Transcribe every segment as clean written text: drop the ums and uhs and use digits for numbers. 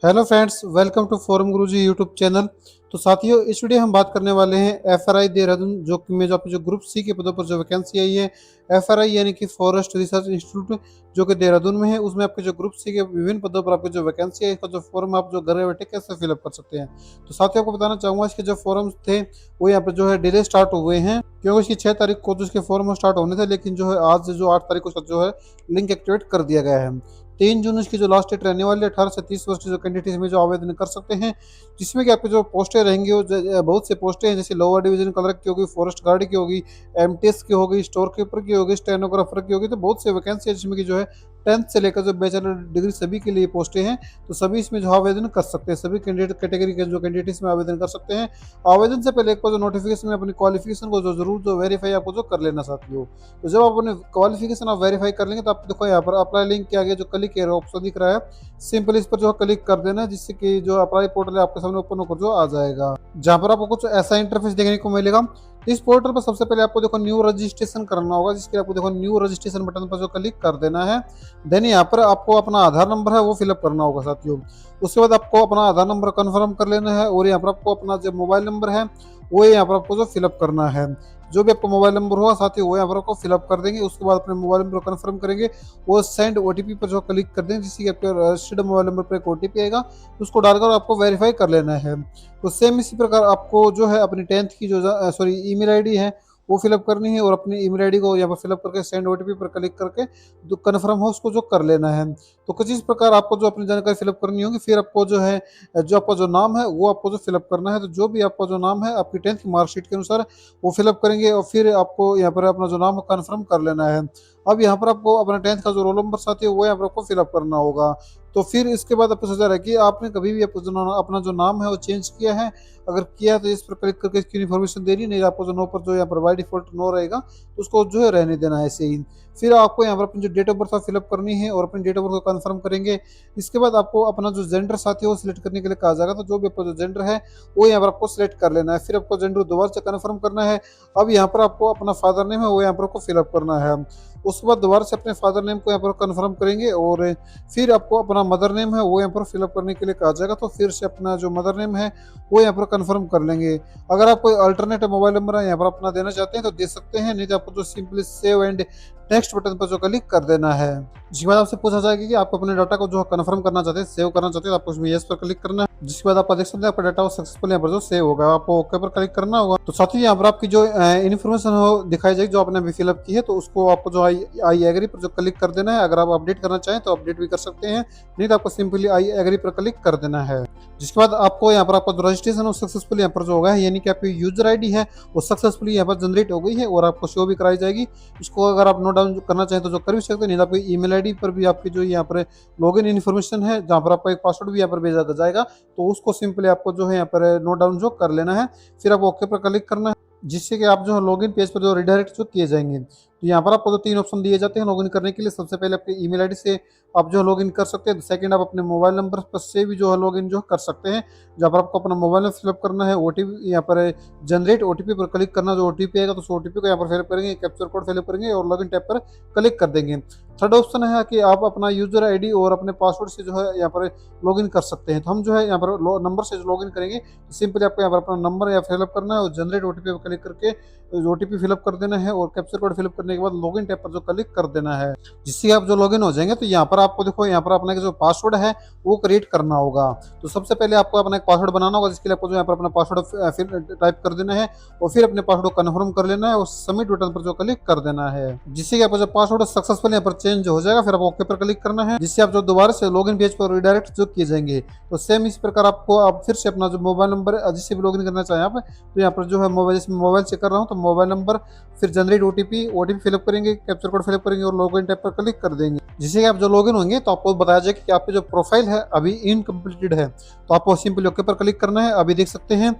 Hello friends, welcome to forum Guruji YouTube channel. तो साथियों, इस वीडियो हम बात करने वाले हैं एफआरआई देहरादून जो कि में जो आपकी जो ग्रुप सी के पदों पर जो वैकेंसी आई है। एफआरआई यानी कि फॉरेस्ट रिसर्च इंस्टीट्यूट जो कि देहरादून में है, उसमें आपके जो ग्रुप सी के विभिन्न पदों पर आपकी जो वैकेंसी है, इसका जो फॉर्म आप जो घर बैठे कैसे फिलअप कर सकते हैं। तो साथियों, आपको बताना चाहूंगा इसके जो फॉर्म्स थे वो यहाँ पर जो है डिले स्टार्ट हुए हैं, क्योंकि इसकी 6 तारीख को जो इसके फॉर्म स्टार्ट होने थे, लेकिन जो है आज जो 8 तारीख को इसका जो है लिंक एक्टिवेट कर दिया गया है। 3 जून इसकी जो लास्ट डेट रहने वाली है। 18 से 30 वर्ष के जो कैंडिडेट इसमें जो आवेदन कर सकते हैं, जिसमें कि आपकी जो पोस्टें रहेंगी वो बहुत से पोस्टें हैं, जैसे लोअर डिवीजन क्लर्क की होगी, फॉरेस्ट गार्ड की होगी, एमटीएस की होगी, स्टोर कीपर की होगी, स्टेनोग्राफर की होगी। तो बहुत से वैकेंसी है जिसमें कि जो है 10th से लेकर जो बैचलर डिग्री सभी के लिए पोस्टें हैं। तो सभी इसमें जो आवेदन कर सकते हैं, सभी कैंडिडेट कैटेगरी के जो कैंडिडेट इसमें आवेदन कर सकते हैं। आवेदन से पहले एक बार जो नोटिफिकेशन में अपनी क्वालिफिकेशन को जो जरूर जो वेरीफाई आपको जो कर लेना साथियों। तो जब आप अपने क्वालिफिकेशन आप वेरीफाई कर लेंगे तो आप देखो यहाँ पर अप्लाई लिंक के आगे जो क्लिक है ऑप्शन दिख रहा है, सिंपल इस पर जो क्लिक कर देना है, जिससे कि जो अप्लाई पोर्टल है आपके सामने ओपन होकर जो आ जाएगा, जहाँ पर आपको कुछ ऐसा इंटरफेस देखने को मिलेगा। इस पोर्टल पर सबसे पहले आपको देखो न्यू रजिस्ट्रेशन करना होगा, जिसके लिए आपको देखो न्यू रजिस्ट्रेशन बटन पर जो क्लिक कर देना है। देन यहाँ पर आपको अपना आधार नंबर है वो फिलअप करना होगा साथियों। उसके बाद आपको अपना आधार नंबर कंफर्म कर लेना है, और यहाँ पर आपको अपना जो मोबाइल नंबर है वो यहाँ पर आपको जो फिलअप करना है। जो भी आपका मोबाइल नंबर होगा साथियों वो यहाँ पर आपको फिलअप कर देंगे। उसके बाद अपने मोबाइल नंबर कंफर्म करेंगे, वो सेंड ओटीपी पर जो क्लिक कर देंगे, जिससे कि आपके रजिस्टर्ड मोबाइल नंबर पर एक ओटीपी आएगा, उसको डालकर आपको वेरीफाई कर लेना है। तो सेम इसी प्रकार आपको जो है अपनी 10th की जो सॉरी ईमेल आईडी है वो फिलअप करनी है, और अपनी ईमेल आईडी को यहाँ पर फिलअप करके सेंड ओटीपी पर क्लिक करके जो कन्फर्म हो उसको जो कर लेना है। तो कुछ इस प्रकार आपको जो अपनी जानकारी फिलअप करनी होगी। फिर आपको जो है जो आपका जो नाम है वो आपको जो फिलअप करना है। तो जो भी आपका जो नाम है आपकी 10th की मार्कशीट के अनुसार वो फिलअप करेंगे, और फिर आपको यहाँ पर अपना जो नाम है कन्फर्म कर लेना है। अब यहाँ पर आपको अपना 10th का जो रोल नंबर साथी है वो यहाँ पर आपको फिलअप करना होगा। तो फिर इसके बाद आपको सोचा है कि आपने कभी भी अपना जो नाम है वो चेंज किया है, अगर किया है तो इस पर क्लिक करके इसकी इन्फॉर्मेशन देनी, नहीं आपको जो नो पर जो यहाँ पर बाय डिफॉल्ट नो रहेगा तो उसको जो है रहने देना है ऐसे ही। फिर आपको यहाँ पर अपनी जो डेट ऑफ बर्थ फिलअप करनी है, और अपनी डेट ऑफ बर्थ को कंफर्म करेंगे। इसके बाद आपको अपना जो जेंडर साथी है वो सिलेक्ट करने के लिए कहा जाएगा। तो जो भी आपका जो जेंडर है वो यहाँ पर आपको सिलेक्ट कर लेना है। फिर आपको जेंडर दोबारा से कंफर्म करना है। अब यहाँ पर आपको अपना फादर नेम है वो यहाँ पर आपको फिलअप करना है। उसके बाद दोबारा से अपने फादर नेम को यहाँ पर कंफर्म करेंगे, और फिर आपको अपना मदर नेम है वो यहाँ पर फिलअप करने के लिए कहा जाएगा। तो फिर से अपना जो मदर नेम है वो यहाँ पर कंफर्म कर लेंगे। अगर आप कोई अल्टरनेट मोबाइल नंबर है यहाँ पर अपना देना चाहते हैं तो दे सकते हैं, नहीं तो आपको जो simply save and next button पर जो क्लिक कर देना है। जिसके बाद आपसे पूछा जाएगा कि आप अपने डाटा को जो कंफर्म करना चाहते हैं, सेव करना चाहते हैं, आपको उसमें यस पर क्लिक करना है। जिसके बाद आप देख सकते हैं आपका डाटा सक्सेसफुल यहाँ पर जो सेव होगा, आपको ओके पर क्लिक करना होगा। तो साथ ही यहाँ पर आपकी जो इन्फॉर्मेशन हो दिखाई जाएगी जो आपने अभी फिलअप की है, तो उसको आपको जो आई एग्री पर जो क्लिक कर देना है। अगर आप अपडेट करना चाहें तो अपडेट भी कर सकते हैं, नहीं तो आपको सिंपली आई एग्री पर क्लिक कर देना है। जिसके बाद आपको यहाँ पर आपका जो रजिस्ट्रेशन हो सक्सेसफुल यहाँ पर जो होगा है, यानी कि आपकी यूजर आईडी है वो सक्सेसफुली यहाँ पर जनरेट हो गई है और आपको शो भी कराई जाएगी। इसको अगर आप नोट डाउन करना चाहें तो जो कर भी सकते हैं, नहीं तो आपकी ईमेल आईडी पर भी आपकी जो यहाँ पर लॉगिन इन्फॉर्मेशन है, जहाँ पर आपको एक पासवर्ड भी यहाँ पर भेजा जाएगा, तो उसको सिंपली आपको जो है यहाँ पर नोट डाउन जो कर लेना है। फिर आप ओके पर क्लिक करना है, जिससे कि आप जो है लॉगिन पेज पर जो रिडायरेक्ट जो किए जाएंगे। तो यहाँ पर आपको जो 3 ऑप्शन दिए जाते हैं लॉगिन करने के लिए। सबसे पहले आपके ईमेल आईडी से आप जो है लॉगिन कर सकते हैं। सेकंड, आप अपने मोबाइल नंबर पर से भी जो है लॉगिन जो कर सकते हैं, जहाँ पर आपको अपना मोबाइल नंबर फिलअप करना है। ओटीपी यहाँ पर जनरेट ओटीपी पर क्लिक करना, जो ओटीपी आएगा तो उस ओटीपी को यहाँ पर फिलअप करेंगे, कैप्चर कोड फिलअप करेंगे और लॉगिन टैब पर क्लिक कर देंगे। थर्ड ऑप्शन है कि आप अपना यूजर आईडी और अपने पासवर्ड से जो है यहाँ पर लॉगिन कर सकते हैं। तो हम जो है यहाँ पर नंबर से लॉगिन करेंगे, तो सिंपली आपको यहाँ पर अपना नंबर या फिलअप करना है और जनरेट ओटीपी पर क्लिक करके ओटीपी फिलअप कर देना है, और कैप्चर कोड फिलअप करने के बाद लॉगिन टैब पर जो क्लिक कर देना है, जिससे आप जो लॉगिन हो जाएंगे। तो यहाँ पर आपको देखो यहाँ पर अपना जो पासवर्ड है वो क्रिएट करना होगा। तो सबसे पहले आपको अपना एक पासवर्ड बनाना होगा, जिसके लिए आपको जो यहाँ पर अपना पासवर्ड फिर टाइप कर देना है, और फिर अपने पासवर्ड को कन्फर्म कर लेना है और सबमिट बटन पर जो क्लिक कर देना है, जिससे कि आपका जो पासवर्ड सक्सेसफुल यहाँ पर चेंज हो जाएगा। फिर आप ओके पर क्लिक करना है, जिससे आप जो दोबारा से लॉगिन पेज पर रिडायरेक्ट जो किए जाएंगे। तो सेम इस प्रकार आपको आप फिर से अपना जो मोबाइल नंबर जिससे भी लॉगिन करना चाहें आप, तो यहाँ पर जो है मोबाइल से कर रहा हूँ तो मोबाइल नंबर, फिर जनरेट ओटीपी फिलअप करेंगे, कैप्चर कोड फिलअप करेंगे और लॉगिन टैब पर क्लिक कर देंगे। जिससे कि आप जो लॉगिन होंगे तो आपको बताया जाएगा कि आपकी जो प्रोफाइल है अभी इनकम्प्लीटेड है। तो आपको सिंपली ओके पर क्लिक करना है। अभी देख सकते हैं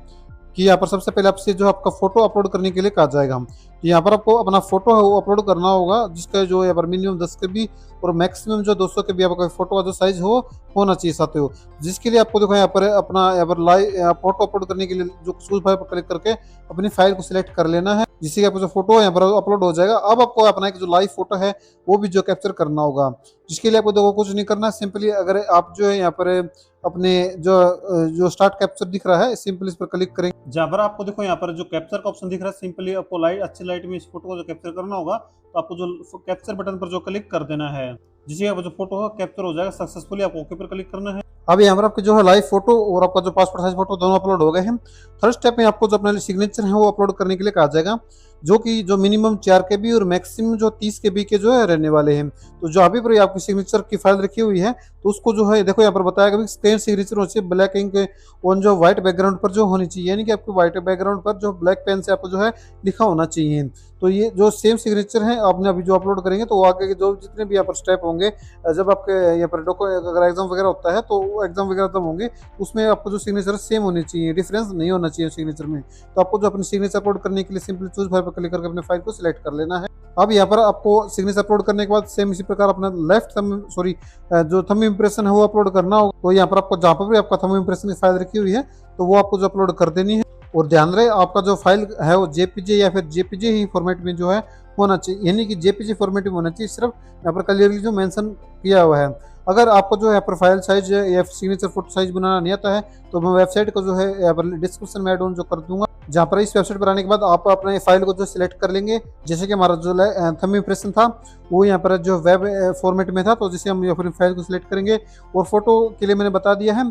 कि यहाँ पर सबसे पहले आपसे जो आपका फोटो अपलोड करने के लिए कहा जाएगा। तो यहाँ पर आपको अपना फोटो है वो अपलोड करना होगा, जिसका जो यहाँ पर मिनिमम 10 KB और मैक्सिमम जो 200 के भी आपका फोटो का जो साइज हो होना चाहिए साथियों। जिसके लिए आपको देखो यहाँ पर अपना यहाँ पर लाइव फोटो अपलोड करने के लिए जो चूज फाइल पर क्लिक करके अपनी फाइल को सिलेक्ट कर लेना है, जिससे कि आपका जो फोटो है यहाँ पर अपलोड हो जाएगा। अब आपको अपना एक जो लाइव फोटो है वो भी जो कैप्चर करना होगा, जिसके लिए आपको देखो कुछ नहीं करना, सिंपली अगर आप जो है यहाँ पर अपने जो स्टार्ट कैप्चर दिख रहा है सिंपली इस पर क्लिक करेंगे। जहाँ पर आपको देखो यहाँ पर जो कैप्चर का ऑप्शन दिख रहा है, सिंपली आपको लाइट अच्छी लाइट में इस फोटो को जो कैप्चर करना होगा, तो आपको जो कैप्चर बटन पर जो क्लिक कर देना है, जिससे आपका जो फोटो है कैप्चर हो जाएगा सक्सेसफुली। आपको ओके पर क्लिक करना है। अब यहाँ पर आपके जो है लाइव फोटो और आपका जो पासपोर्ट साइज फोटो दोनों अपलोड हो गए हैं। थर्ड स्टेप में आपको जो अपना सिग्नेचर है वो अपलोड करने के लिए कहा जाएगा, जो कि जो मिनिमम 4 KB और मैक्सिमम जो 30 KB के जो है रहने वाले हैं। तो जो अभी पर आपकी सिग्नेचर की फाइल रखी हुई है, तो उसको जो है देखो यहाँ पर बताया गया स्टेन सिग्नेचर होनी चाहिए ब्लैक इंक ऑन जो व्हाइट बैकग्राउंड पर जो होनी चाहिए, यानी कि आपके व्हाइट बैकग्राउंड पर जो ब्लैक पेन से आपको जो है लिखा होना चाहिए। तो ये जो सेम सिग्नेचर है आपने अभी जो अपलोड करेंगे, तो आगे के जो जितने भी यहाँ पर स्टेप होंगे, जब आपके यहाँ पर अगर एग्जाम वगैरह होता है तो एग्जाम वगैरह तब होंगे, उसमें आपको जो सिग्नेचर सेम होनी चाहिए, डिफरेंस नहीं होना चाहिए सिग्नेचर में। तो आपको जो अपनी सिग्नेचर अपलोड करने के लिए सिंपली चूज फाइल पर क्लिक करके अपने फाइल को सिलेक्ट कर लेना है। अब यहाँ पर आपको सिग्नेचर अपलोड करने के बाद सेम इसी प्रकार अपना लेफ्ट थंब जो थंब इंप्रेशन है वो अपलोड करना होगा। तो यहाँ पर आपको जहाँ पर भी आपका थंब इंप्रेशन की फाइल रखी हुई है, तो वो आपको जो अपलोड कर देनी है। और ध्यान रहे आपका जो फाइल है वो जेपीजे या फिर जेपीजे ही फॉर्मेट में जो है होना चाहिए, यानी कि जेपीजे फॉर्मेट में होना चाहिए, सिर्फ यहाँ पर क्लियरली जो मेंशन किया हुआ है। अगर आपको जो है प्रोफाइल साइज या सिग्नेचर फोटो साइज बनाना नहीं आता है, तो मैं वेबसाइट को जो है यहाँ पर डिस्क्रिप्शन में ऐड ऑन जो कर दूंगा, जहाँ पर इस वेबसाइट पर आने के बाद आप अपने फाइल को जो सिलेक्ट कर लेंगे। जैसे कि हमारा जो थंब इंप्रेशन था वो यहाँ पर जो वेब फॉर्मेट में था, तो जिसे हम अपनी फाइल को सिलेक्ट करेंगे। और फोटो के लिए मैंने बता दिया है,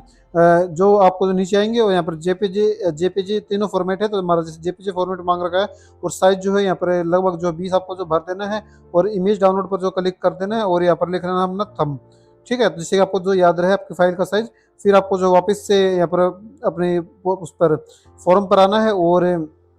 जो आपको जो नीचे आएंगे और यहाँ पर जेपीजे तीनों फॉर्मेट है, तो हमारा जैसे जेपीजे फॉर्मेट मांग रखा है। और साइज जो है यहाँ पर लगभग जो 20 आपको जो भर देना है, और इमेज डाउनलोड पर जो क्लिक कर देना है, और यहाँ पर लिख लेना अपना थंब। ठीक है, तो जिससे आपको जो याद रहे आपकी फाइल का साइज। फिर आपको जो वापस से यहाँ पर अपने उस पर फॉर्म पर आना है, और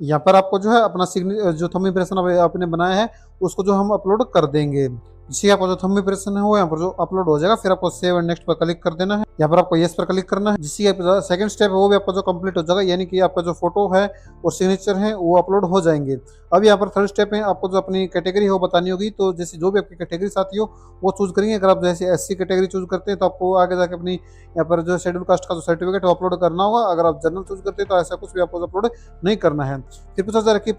यहाँ पर आपको जो है अपना जो थंब इंप्रेशन आपने बनाया है उसको जो हम अपलोड कर देंगे, जिससे आपका जो थंब इंप्रेशन है वो यहाँ पर जो अपलोड हो जाएगा। फिर आपको सेव एंड नेक्स्ट पर क्लिक कर देना है, यहाँ पर आपको यस पर क्लिक करना है, जिससे आपका सेकंड स्टेप है वो भी आपका जो कंप्लीट हो जाएगा, यानी कि आपका जो फोटो है और सिग्नेचर है वो अपलोड हो जाएंगे। अब यहाँ पर थर्ड स्टेप में आपको जो अपनी कैटेगरी है वो बतानी होगी। तो जैसे जो भी आपकी कैटेगरी साथी हो वो चूज करेंगे। अगर आप जैसे SC कैटेगरी चूज करते हैं, तो आपको आगे जाके अपनी यहाँ पर जो शेड्यूल कास्ट का जो सर्टिफिकेट है अपलोड करना होगा। अगर आप जनरल चूज करते हैं तो ऐसा कुछ भी आपको अपलोड नहीं करना है। फिर पूछा जा रहा है कि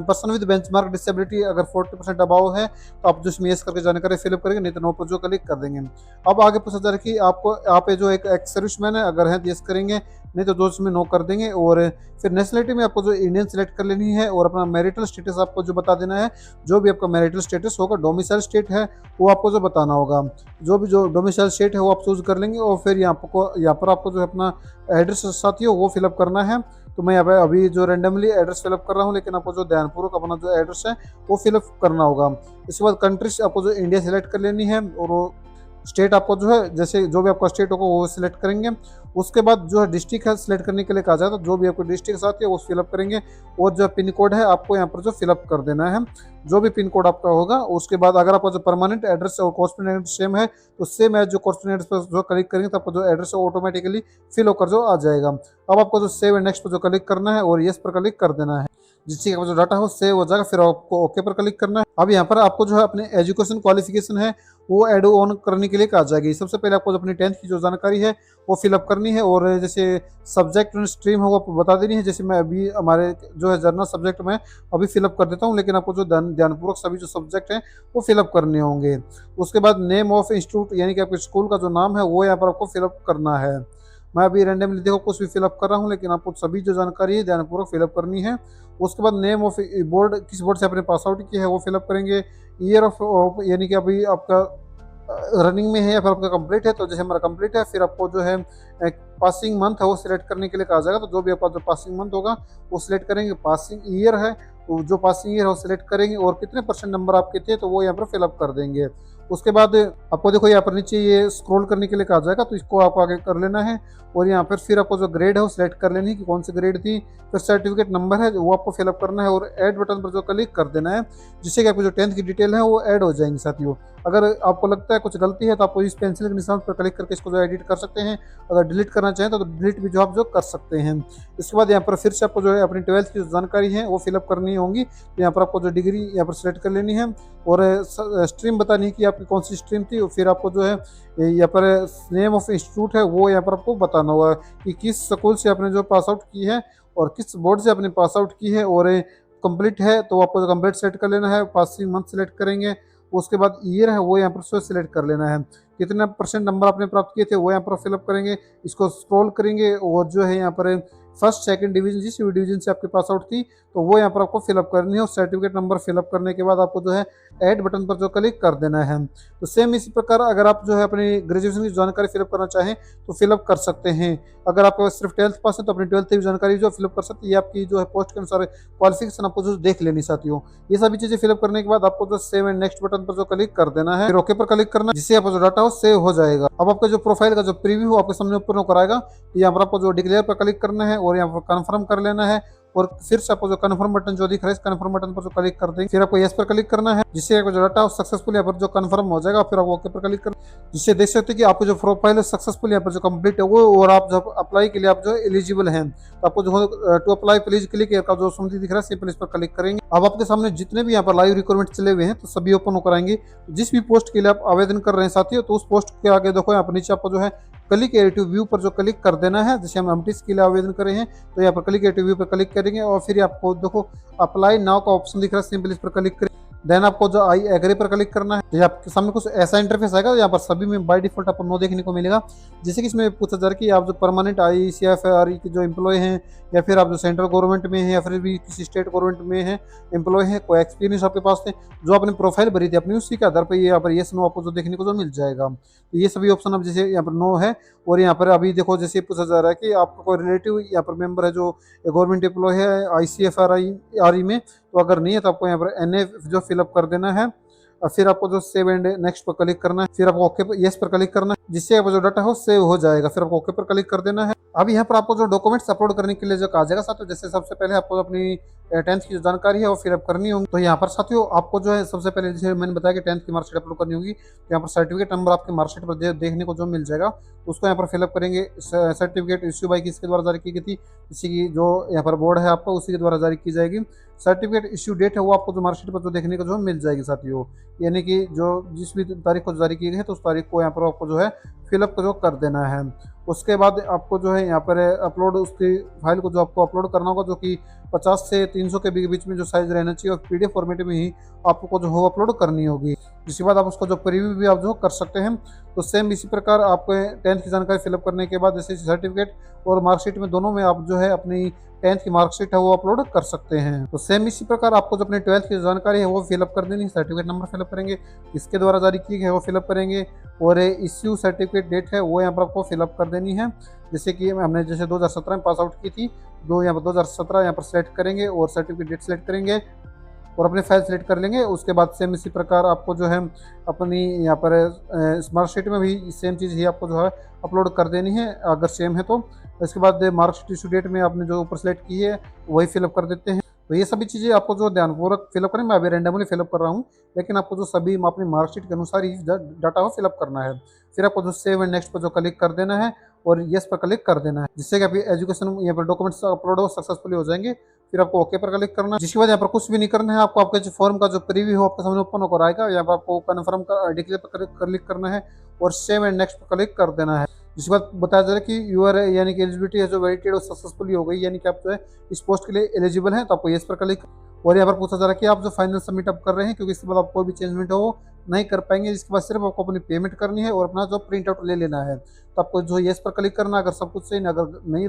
पर्सन विद बेंचमार्क डिसेबिलिटी अगर 40% अबाव है, तो आप जो इसमें यस करके जानकारी फिलअप करेंगे, नहीं तो नो पर जो क्लिक कर देंगे। अब आगे पूछा जा रहा है कि आपको आप जो एक एक्स सर्विसमैन है, अगर है तो यस करेंगे, नहीं तो दो इसमें नो कर देंगे। और फिर नेशनलिटी में आपको जो इंडियन सेलेक्ट कर लेनी है, और अपना मैरिटल स्टेटस आपको जो बता देना है। जो भी आपका मैरिटल स्टेटस होगा, डोमिसाइल स्टेट है वो आपको जो बताना होगा। जो डोमिसाइल स्टेट है वो आप चूज कर लेंगे। और फिर यहाँ पर आपको जो अपना एड्रेस साथी हो वो फिलअप करना है। तो मैं यहाँ पे अभी जो रैंडमली एड्रेस फिलअप कर रहा हूँ, लेकिन आपको जो ध्यानपूर्वक अपना जो एड्रेस है वो फिलअप करना होगा। इसके बाद कंट्रीज आपको जो इंडिया सेलेक्ट कर लेनी है, और स्टेट आपको जो है जैसे जो भी आपका स्टेट होगा वो सिलेक्ट करेंगे। उसके बाद जो है डिस्ट्रिक्ट है सिलेक्ट करने के लिए कहा जाए, तो जो भी आपको डिस्ट्रिक्ट साथ है वो फिलअप करेंगे। और जो पिन कोड है आपको यहाँ पर जो फिलअप कर देना है, जो भी पिन कोड आपका होगा। उसके बाद अगर आपका जो परमानेंट एड्रेस और कॉरेस्पोंडेंट एड्रेस सेम है, तो सेम एज जो कॉरेस्पोंडेंट एड्रेस पर जो क्लिक करेंगे, तो आपको जो एड्रेस है ऑटोमेटिकली फिल होकर जो आ जाएगा। अब आपको जो सेव एंड नेक्स्ट पर जो क्लिक करना है और यस पर क्लिक कर देना है, जिससे जो डाटा हो सेव हो जाएगा। फिर आपको ओके पर क्लिक करना है। अब यहाँ पर आपको जो है अपने एजुकेशन क्वालिफिकेशन है वो ऐड ऑन करने के लिए कहा जाएगी। सबसे पहले आपको अपनी 10th की जो जानकारी है वो फिलअप करनी है, और जैसे सब्जेक्ट एंड स्ट्रीम है वो आपको बता देनी है। जैसे मैं अभी हमारे जो है जर्नल सब्जेक्ट में अभी फिलअप कर देता हूँ, लेकिन आपको जो ध्यानपूर्वक सभी जो सब्जेक्ट हैं वो फिलअप करने होंगे। उसके बाद नेम ऑफ इंस्टीट्यूट, यानी कि आपके स्कूल का जो नाम है वो यहाँ पर आपको फिलअप करना है। मैं अभी रैंडमली देखो कुछ भी फिलअप कर रहा हूँ, लेकिन आपको सभी जो जानकारी है ध्यानपूर्वक फिलअप करनी है। उसके बाद नेम ऑफ बोर्ड, किस बोर्ड से आपने पास आउट किया है वो फिलअप करेंगे। ईयर ऑफ यानी कि अभी आपका रनिंग में है या फिर आपका कंप्लीट है, तो जैसे हमारा कंप्लीट है, फिर आपको जो है पासिंग मंथ है वो सिलेक्ट करने के लिए कहा जाएगा। तो जो भी आपका जो पासिंग मंथ होगा वो सिलेक्ट करेंगे। पासिंग ईयर है तो जो पासिंग ईयर है वो सिलेक्ट करेंगे, और कितने % नंबर आपके थे तो वो यहाँ पर फिलअप कर देंगे। उसके बाद आपको देखो यहाँ पर नीचे ये स्क्रॉल करने के लिए कहा जाएगा, तो इसको आप आगे कर लेना है। और यहाँ पर फिर आपको जो ग्रेड है वो सिलेक्ट कर लेनी है कि कौन सी ग्रेड थी। फिर सर्टिफिकेट नंबर है वो आपको फिलअप करना है, और ऐड बटन पर जो क्लिक कर देना है, जिससे कि आपको जो 10th की डिटेल है वो ऐड हो जाएंगी साथियों। अगर आपको लगता है कुछ गलती है तो आप इस पेंसिल के निशान पर क्लिक करके इसको जो एडिट कर सकते हैं। अगर डिलीट करना चाहें तो डिलीट भी जो आप जो कर सकते हैं। इसके बाद यहाँ पर फिर से आपको जो है अपनी 12th की जो जानकारी है वो फिलअप करनी होगी। तो यहाँ पर आपको जो डिग्री यहाँ पर सिलेक्ट कर लेनी है। और स्ट्रीम बतानी है कि आपकी कौन सी स्ट्रीम थी, और फिर आपको जो है यहाँ पर नेम ऑफ इंस्टीट्यूट है वो यहाँ पर आपको बताना होगा कि किस स्कूल से आपने जो पास आउट की है और किस बोर्ड से आपने पास आउट की है। और कंप्लीट है तो आपको कंप्लीट सेलेक्ट कर लेना है, पासिंग मंथ सेलेक्ट करेंगे, उसके बाद ईयर है वो यहाँ पर सिलेक्ट कर लेना है, कितने परसेंट नंबर आपने प्राप्त किए थे वो यहाँ पर फिलअप करेंगे। इसको स्क्रॉल करेंगे और जो है यहाँ पर फर्स्ट सेकंड डिवीजन जिस भी डिवीजन से आपके पास आउट थी तो वो यहाँ पर आपको फिलअप करनी है, और सर्टिफिकेट नंबर फिलअप करने के बाद आपको जो है ऐड बटन पर जो क्लिक कर देना है। तो सेम इसी प्रकार अगर आप जो है अपनी ग्रेजुएशन की जानकारी फिलअप करना चाहें तो फिलअप कर सकते हैं। अगर आपको सिर्फ 12th पास है तो अपनी 12th की जानकारी जो फिलअप कर सकते हैं, ये आपकी जो है पोस्ट के अनुसार क्वालिफिकेशन आपको जो देख लेनी साथियों। ये सभी चीजें फिलअप करने के बाद आपको जो सेव एंड नेक्स्ट बटन पर जो क्लिक कर देना है, फिर ओके पर क्लिक करना, जिससे आपका जो डाटा हो सेव हो जाएगा। अब आपका जो प्रोफाइल का जो प्रीव्यू आपके सामने ऊपर होकर आएगा, तो यहाँ पर आपको जो डिक्लेयर पर क्लिक करना है और यहाँ पर कंफर्म कर लेना है, और फिर से आपको जो कन्फर्म बटन जो दिख रहा है इस कन्फर्म बटन पर जो क्लिक कर देंगे, फिर आपको यस पर क्लिक करना है, जिससे आपको जो डाटा सक्सेसफुल यहाँ पर जो कन्फर्म हो जाएगा। फिर आप ओके पर क्लिक करना, जिससे देख सकते हैं कि आपको जो प्रोफाइल है सक्सेसफुल यहाँ पर जो कंप्लीट है वो, और आप जब अप्लाई के लिए आप जो एलिजिबल हैं तो आपको जो टू अप्लाई प्लीज क्लिक का जो सुनती दिख रहा है सिंपल इस पर क्लिक करेंगे। अब आपके सामने जितने भी यहाँ पर लाइव रिक्वायरमेंट चले हुए हैं तो सभी ओपन होकर आएंगे। जिस भी पोस्ट के लिए आप आवेदन कर रहे हैं साथियों, तो उस पोस्ट के आगे देखो यहाँ पर नीचे आपको जो है क्लिक एडिटिव व्यू पर जो क्लिक कर देना है। जैसे हम एमटीएस के लिए आवेदन कर रहे हैं तो यहाँ पर क्लिक एडिटिव व्यू पर क्लिक करेंगे, और फिर आपको देखो अप्लाई नाउ का ऑप्शन दिख रहा है, सिंपल इस पर क्लिक करें। देन आपको जो आई एग्री पर क्लिक करना है, तो आपके सामने कुछ ऐसा इंटरफेस आएगा, यहाँ पर सभी में बाय डिफॉल्ट आपको नो देखने को मिलेगा। जैसे कि इसमें पूछा जा रहा है कि आप जो परमानेंट ICFR के जो एम्प्लॉय हैं, या फिर आप जो सेंट्रल गवर्नमेंट में हैं, या फिर भी किसी स्टेट गवर्नमेंट में हैं एम्प्लॉय हैं, कोई एक्सपीरियंस आपके पास थे, जो आपने प्रोफाइल भरी थी अपनी उसी के आधार पर यहाँ पर येस नो आपको जो देखने को जो मिल जाएगा। तो ये सभी ऑप्शन अब जैसे यहाँ पर नो है, और यहाँ पर अभी देखो जैसे पूछा जा रहा है कि आपका कोई रिलेटिव यहाँ पर मेंबर है जो गवर्नमेंट एम्प्लॉय है ICFR में, तो अगर नहीं है तो आपको यहाँ पर NA जो फिलअप कर देना है, और फिर आपको जो सेव एंड नेक्स्ट पर क्लिक करना है, फिर आपको ओके पर यस पर क्लिक करना है, जिससे आपको जो डाटा हो सेव हो जाएगा। फिर आपको ओके पर क्लिक कर देना है। अब यहाँ पर आपको जो डॉक्यूमेंट्स अपलोड करने के लिए जो कहा जाएगा साथियों, जैसे सबसे पहले आपको अपनी 10th की जो जानकारी है वो फिलअप करनी होगी। तो यहाँ पर साथियों आपको जो है सबसे पहले जैसे मैंने बताया कि 10th की मार्कशीट अपलोड करनी होगी, तो यहाँ पर सर्टिफिकेट नंबर आपके मार्कशीट पर देखने को जो मिल जाएगा, तो उसको यहाँ पर फिलअप करेंगे। सर्टिफिकेट इश्यू बाई किसके द्वारा जारी की गई थी, इसी की जो यहाँ पर बोर्ड है आपका उसी के द्वारा जारी की जाएगी। सर्टिफिकेट इश्यू डेट है वो आपको जो मार्कशीट पर जो देखने को जो मिल जाएगी साथियों, यानी कि जो जिस भी तारीख को जारी की गई है तो उस तारीख को यहाँ पर आपको जो है फिलअप जो कर देना है। उसके बाद आपको जो है यहाँ पर अपलोड उसकी फाइल को जो आपको अपलोड करना होगा, जो कि 50 से 300 के बीच में जो साइज रहना चाहिए, और PDF फॉर्मेट में ही आपको जो हो अपलोड करनी होगी। जिसके बाद आप उसको जो प्रीव्यू भी आप जो कर सकते हैं। तो सेम इसी प्रकार आपको 10th की जानकारी फिलअप करने के बाद जैसे सर्टिफिकेट और मार्कशीट में दोनों में आप जो है अपनी 10th की मार्कशीट है वो अपलोड कर सकते हैं। तो सेम इसी प्रकार आपको जो अपनी 12th की जानकारी है वो फिलअप कर देनी, सर्टिफिकेट नंबर फिलअप करेंगे, किसके द्वारा जारी की है वो फिलअप करेंगे, और इश्यू सर्टिफिकेट डेट है वो यहाँ पर आपको फिलअप कर देनी है। जैसे कि हमने जैसे 2017 में पास आउट की थी, यहाँ पर 2017 यहाँ पर सेलेक्ट करेंगे और सर्टिफिकेट डेट सेलेक्ट करेंगे और अपने फाइल सेलेक्ट कर लेंगे। उसके बाद सेम इसी प्रकार आपको जो है अपनी यहाँ पर मार्कशीट में भी सेम चीज़ ही आपको जो है अपलोड कर देनी है अगर सेम है तो। इसके बाद मार्कशीट इशू डेट में आपने जो ऊपर सेलेक्ट की है वही फिलअप कर देते हैं। तो ये सभी चीज़ें आपको जो ध्यानपूर्वक फिलअप करें, मैं अभी रैंडमली फिलअप कर रहा हूँ, लेकिन आपको जो सभी अपनी मार्कशीट के अनुसार ही डाटा हो फिलअप करना है। फिर आपको जो सेव एंड नेक्स्ट पर जो क्लिक कर देना है और यस पर क्लिक कर देना है, जिससे कि आपकी एजुकेशन यहाँ पर डॉक्यूमेंट्स अपलोड हो सक्सेसफुली हो जाएंगे। फिर आपको ओके पर क्लिक करना है, जिसके बाद यहाँ पर कुछ भी नहीं करना है, आपको आपके जो फॉर्म का जो प्रीव्यू हो आपके सामने ओपन होकर आएगा। यहाँ पर आपको कन्फर्म का डिक्लेयर पर क्लिक करना है और सेव एंड नेक्स्ट पर क्लिक कर देना है। जिसके बाद बताया जा रहा है कि यूआर यानी कि एलिजिबिलिटी है जो वैलिडेटेड और सक्सेसफुली हो गई, यानी कि आप जो है इस पोस्ट के लिए एलिजिबल हैं। तो आपको यस पर क्लिक, और यहाँ पर पूछा जा रहा है कि आप जो फाइनल सबमिट आप कर रहे हैं, क्योंकि इसके बाद आप कोई भी चेंजमेंट हो नहीं कर पाएंगे। इसके बाद सिर्फ आपको अपनी पेमेंट करनी है और अपना जो प्रिंट आउट ले लेना है। तो आपको जो यस पर क्लिक करना, अगर सब कुछ सही ना, अगर नहीं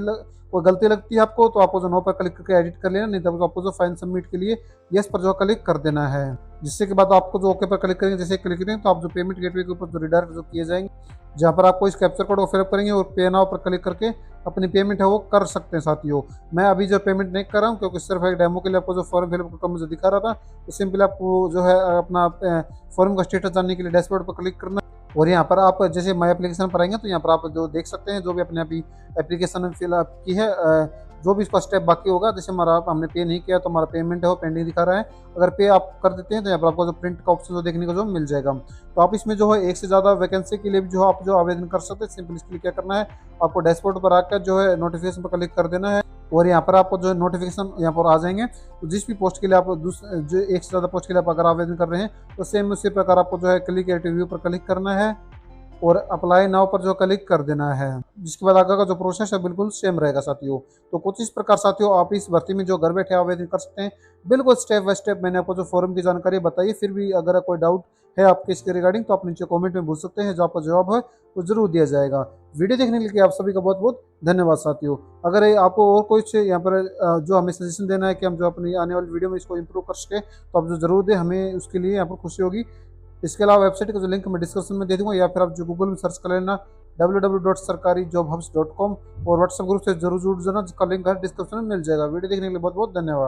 कोई गलती लगती है आपको तो आपको जो नो पर क्लिक करके एडिट कर लेना, नहीं तो आपको जो फाइनल सबमिट के लिए यस पर जो क्लिक कर देना है। जिससे के बाद आपको जो ओके पर क्लिक करेंगे, जैसे क्लिक करेंगे तो आप जो पेमेंट गेटवे के ऊपर जो रिडायरेक्ट जो किए जाएंगे, जहाँ पर आपको इस कैप्चर कोड को फिलअप करेंगे और पे नाउ पर क्लिक करके अपनी पेमेंट है वो कर सकते हैं साथियों। मैं अभी जो पेमेंट नहीं कर रहा हूँ क्योंकि सिर्फ एक डेमो के लिए आपको जो फॉर्म फिलअप करके मुझे दिखा रहा था, तो सिंपली आपको जो है अपना फॉर्म का स्टेटस जानने के लिए डैशबोर्ड पर क्लिक करना, और यहाँ पर आप जैसे माई एप्लीकेशन पर आएंगे तो यहाँ पर आप जो देख सकते हैं जो भी अपने अभी एप्लीकेशन फिलअप की है, जो भी इसका स्टेप बाकी होगा, जैसे हमारा हमने पे नहीं किया तो हमारा पेमेंट है वो पेंडिंग दिखा रहा है। अगर पे आप कर देते हैं तो यहाँ पर आपको जो प्रिंट का ऑप्शन जो देखने को जो मिल जाएगा। तो आप इसमें जो है एक से ज़्यादा वैकेंसी के लिए भी जो आप जो आवेदन कर सकते हैं। सिंपल इसके लिए क्या करना है, आपको डैशबोर्ड पर आकर जो है नोटिफिकेशन पर क्लिक कर देना है और यहाँ पर आपको जो है नोटिफिकेशन यहाँ पर आ जाएंगे। तो जिस भी पोस्ट के लिए आप जो एक से ज़्यादा पोस्ट के लिए आप अगर आवेदन कर रहे हैं तो सेम उसी प्रकार आपको जो है क्लिक व्यू पर क्लिक करना है और अप्लाई नाउ पर जो क्लिक कर देना है। जिसके बाद आगे का जो प्रोसेस है बिल्कुल सेम रहेगा साथियों। तो कुछ इस प्रकार साथियों आप इस भर्ती में जो घर बैठे आवेदन कर सकते हैं, बिल्कुल स्टेप बाय स्टेप मैंने आपको जो फॉर्म की जानकारी बताई। फिर भी अगर कोई डाउट है आपके इसके रिगार्डिंग तो आप नीचे कमेंट में पूछ सकते हैं, जो आपका जवाब है वो जरूर दिया जाएगा। वीडियो देखने के लिए आप सभी का बहुत बहुत धन्यवाद साथियों। अगर आपको और कुछ यहाँ पर जो हमें सजेशन देना है कि हम जो अपनी आने वाली वीडियो में इसको इम्प्रूव कर सके तो आप जो जरूर दें, हमें उसके लिए यहाँ पर खुशी होगी। इसके अलावा वेबसाइट का जो लिंक मैं डिस्क्रिप्शन में दे दूंगा, या फिर आप जो गूगल में सर्च कर लेना www.sarkarijobhubs.com और व्हाट्सएप ग्रुप से जरूर जुड़ जाना, जिसका लिंक है डिस्क्रिप्शन में मिल जाएगा। वीडियो देखने के लिए बहुत बहुत धन्यवाद।